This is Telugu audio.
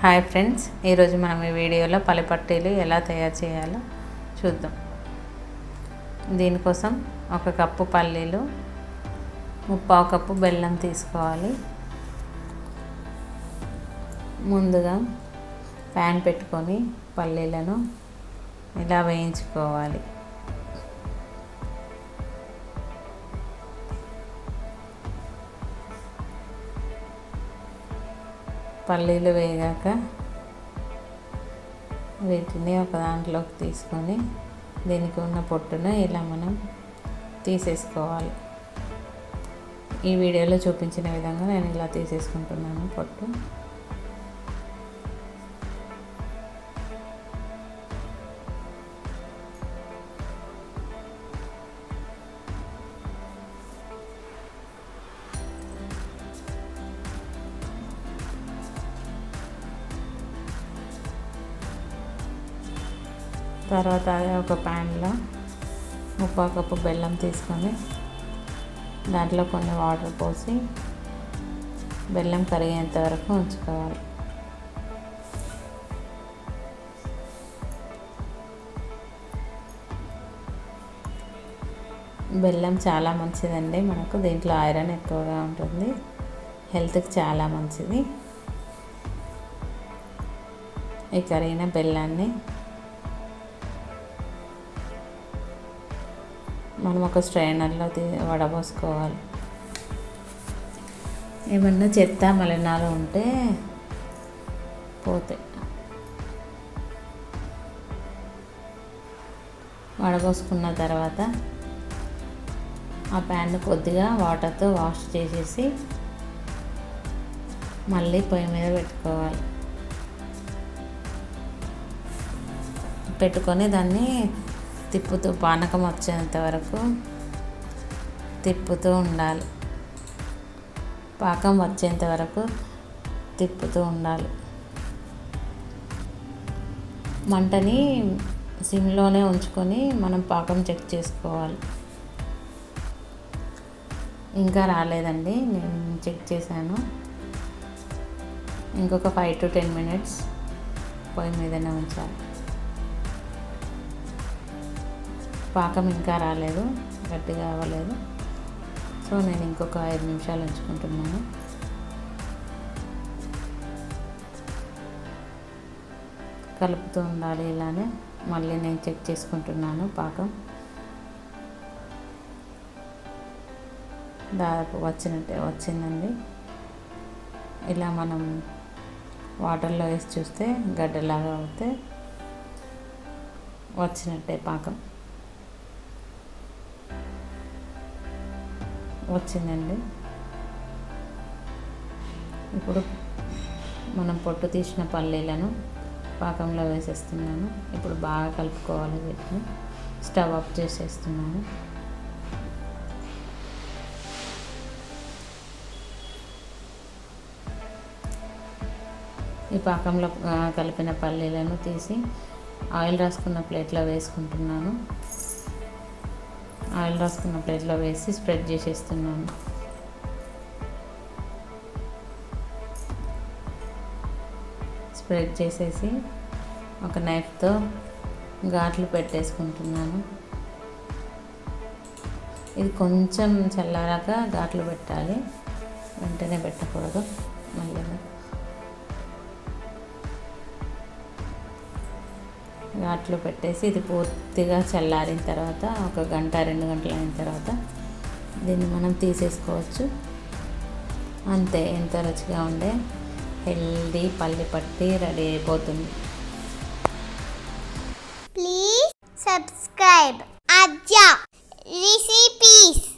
హాయ్ ఫ్రెండ్స్, ఈరోజు మనం ఈ వీడియోలో పల్లిపట్టీలు ఎలా తయారు చేయాలో చూద్దాం. దీనికోసం 1 కప్పు పల్లీలు, 3/4 కప్పు బెల్లం తీసుకోవాలి. ముందుగా ప్యాన్ పెట్టుకొని పల్లీలను ఇలా వేయించుకోవాలి. పల్లీలు వేగాక వీటిని ఒక దాంట్లోకి తీసుకొని దీనికి ఉన్న పొట్టును ఇలా మనం తీసేసుకోవాలి. ఈ వీడియోలో చూపించిన విధంగా నేను ఇలా తీసేసుకుంటున్నాను పొట్టు. తర్వాత ఒక ప్యాన్లో 3/4 కప్పు బెల్లం తీసుకొని దాంట్లో కొన్ని వాటర్ పోసి బెల్లం కరిగేంత వరకు ఉంచుకోవాలి. బెల్లం చాలా మంచిదండి, మనకు దీంట్లో ఐరన్ ఎక్కువగా ఉంటుంది, హెల్త్కి చాలా మంచిది. ఈ కరిగిన బెల్లాన్ని మనం ఒక స్ట్రైనర్లో వడపోసుకోవాలి. ఏమన్నా చెత్త మలినాలు ఉంటే పోతాయి. వడపోసుకున్న తర్వాత ఆ ప్యాన్ కొద్దిగా వాటర్తో వాష్ చేసేసి మళ్ళీ పొయ్యి మీద పెట్టుకొని దాన్ని తిప్పుతూ పానకం వచ్చేంత వరకు తిప్పుతూ ఉండాలి. పాకం వచ్చేంత వరకు తిప్పుతూ ఉండాలి. మంటని సిమ్లోనే ఉంచుకొని మనం పాకం చెక్ చేసుకోవాలి. ఇంకా రాలేదండి, నేను చెక్ చేశాను. ఇంకొక 5 to 10 minutes పొయ్యి మీదనే ఉంచాలి. పాకం ఇంకా రాలేదు, గట్టిగా అవ్వలేదు. సో నేను ఇంకొక 5 నిమిషాలు ఉంచుకుంటున్నాను. కలుపుతూ ఉండాలి ఇలానే. మళ్ళీ నేను చెక్ చేసుకుంటున్నాను పాకం. దాదాపు వచ్చిందండి. ఇలా మనం వాటర్లో వేసి చూస్తే గడ్డలాగా అవుతే వచ్చినట్టే పాకం వచ్చిందండి. ఇప్పుడు మనం పొట్టు తీసిన పల్లీలను పాకంలో వేసేస్తున్నాను. ఇప్పుడు బాగా కలుపుకోవాలి. వీటిని స్టవ్ ఆఫ్ చేసేస్తున్నాను. ఈ పాకంలో కలిపిన పల్లీలను తీసి ఆయిల్ రాసుకున్న ప్లేట్లో వేసుకుంటున్నాను. ఆయిల్ రాసుకున్న ప్లేట్లో వేసి స్ప్రెడ్ చేసేస్తున్నాను. స్ప్రెడ్ చేసేసి ఒక నైఫ్తో ఘాట్లు పెట్టేసుకుంటున్నాను. ఇది కొంచెం చల్లారాక ఘాట్లు పెట్టాలి, వెంటనే పెట్టకూడదు. మళ్ళీ ఘాట్లు పెట్టేసి ఇది పూర్తిగా చల్లారిన తర్వాత 1 గంట 2 గంటలు అయిన తర్వాత దీన్ని మనం తీసేసుకోవచ్చు. అంతే, ఎంతో రుచిగా ఉండే హెల్దీ పల్లిపట్టి రెడీ అయిపోతుంది. Please subscribe Ajja recipes.